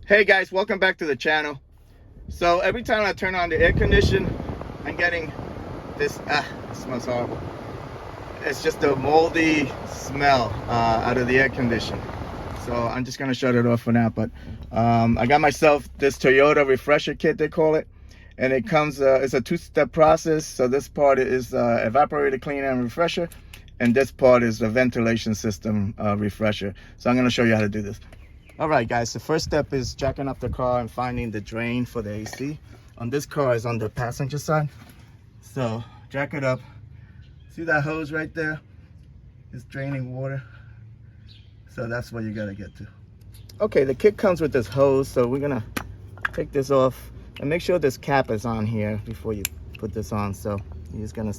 Hey guys, welcome back to the channel. So every time I turn on the air conditioner, I'm getting this, it smells horrible. It's just a moldy smell out of the air conditioner. So I'm just gonna shut it off for now. But I got myself this Toyota refresher kit, they call it. And it comes, it's a two-step process. So this part is evaporator cleaner and refresher. And this part is the ventilation system refresher. So I'm gonna show you how to do this. All right, guys, the first step is jacking up the car and finding the drain for the AC. On this car is on the passenger side. So jack it up. See that hose right there? It's draining water. So that's what you gotta get to. Okay, the kit comes with this hose, so we're gonna take this off and make sure this cap is on here before you put this on. So you're just gonna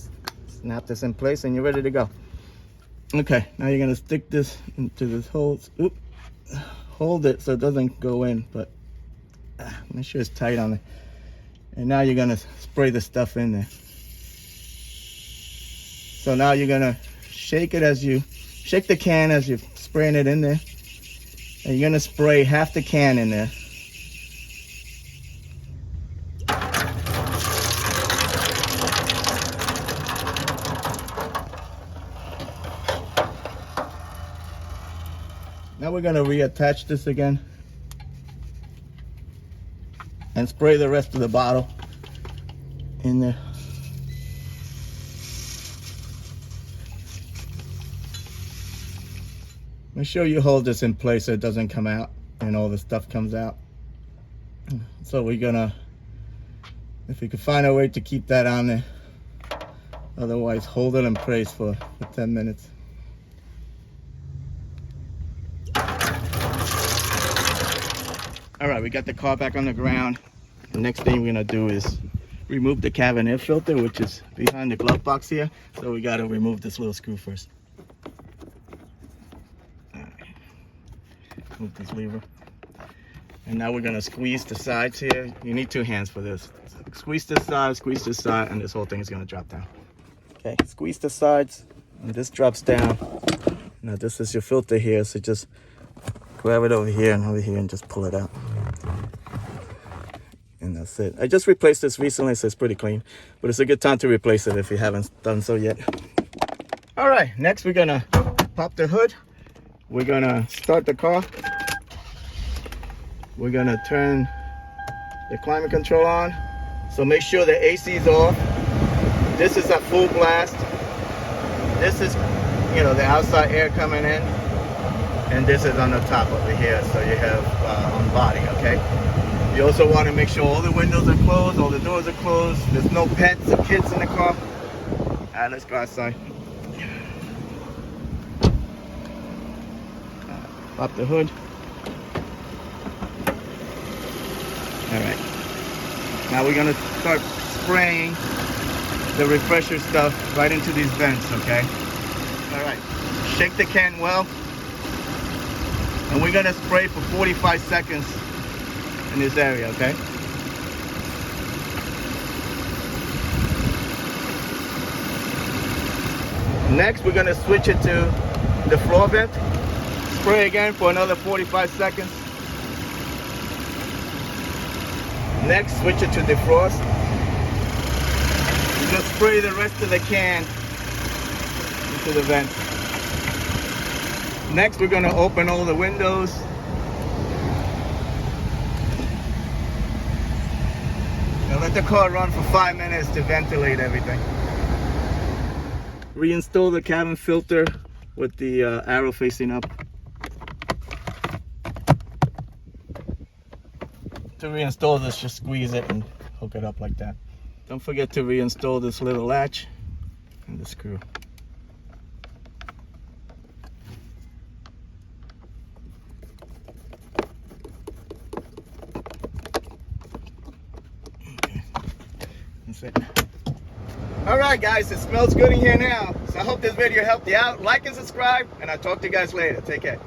snap this in place and you're ready to go. Okay, now you're gonna stick this into this hose. Oop. Hold it so it doesn't go in, but make sure it's tight on it. And now you're gonna spray the stuff in there. So now you're gonna shake the can as you're spraying it in there. And you're gonna spray half the can in there. Now we're gonna reattach this again and spray the rest of the bottle in there. Make sure you hold this in place so it doesn't come out and all the stuff comes out. So we're gonna, if we could find a way to keep that on there, otherwise hold it in place for 10 minutes. All right, we got the car back on the ground. The next thing we're gonna do is remove the cabin air filter, which is behind the glove box here. So we gotta remove this little screw first. All right. Move this lever. And now we're gonna squeeze the sides here. You need two hands for this. So squeeze this side, and this whole thing is gonna drop down. Okay, squeeze the sides, and this drops down. Now this is your filter here, so just grab it over here and just pull it out. And that's it. I just replaced this recently, so it's pretty clean. But it's a good time to replace it if you haven't done so yet. All right, next we're gonna pop the hood. We're gonna start the car. We're gonna turn the climate control on. So make sure the AC is off. This is at full blast. This is, the outside air coming in. And this is on the top over here, so you have on body, okay? You also want to make sure all the windows are closed, all the doors are closed, there's no pets or kids in the car. All right, let's go outside. Pop the hood. All right. Now we're gonna start spraying the refresher stuff right into these vents, okay? All right, shake the can well. And we're gonna spray for 45 seconds in this area, okay? Next, we're gonna switch it to the floor vent. Spray again for another 45 seconds. Next, switch it to defrost. We're gonna spray the rest of the can into the vent. Next, we're gonna open all the windows. And let the car run for 5 minutes to ventilate everything. Reinstall the cabin filter with the arrow facing up. To reinstall this, just squeeze it and hook it up like that. Don't forget to reinstall this little latch and the screw. That's it. All right, guys, it smells good in here now. So I hope this video helped you out. Like and subscribe, and I'll talk to you guys later. Take care.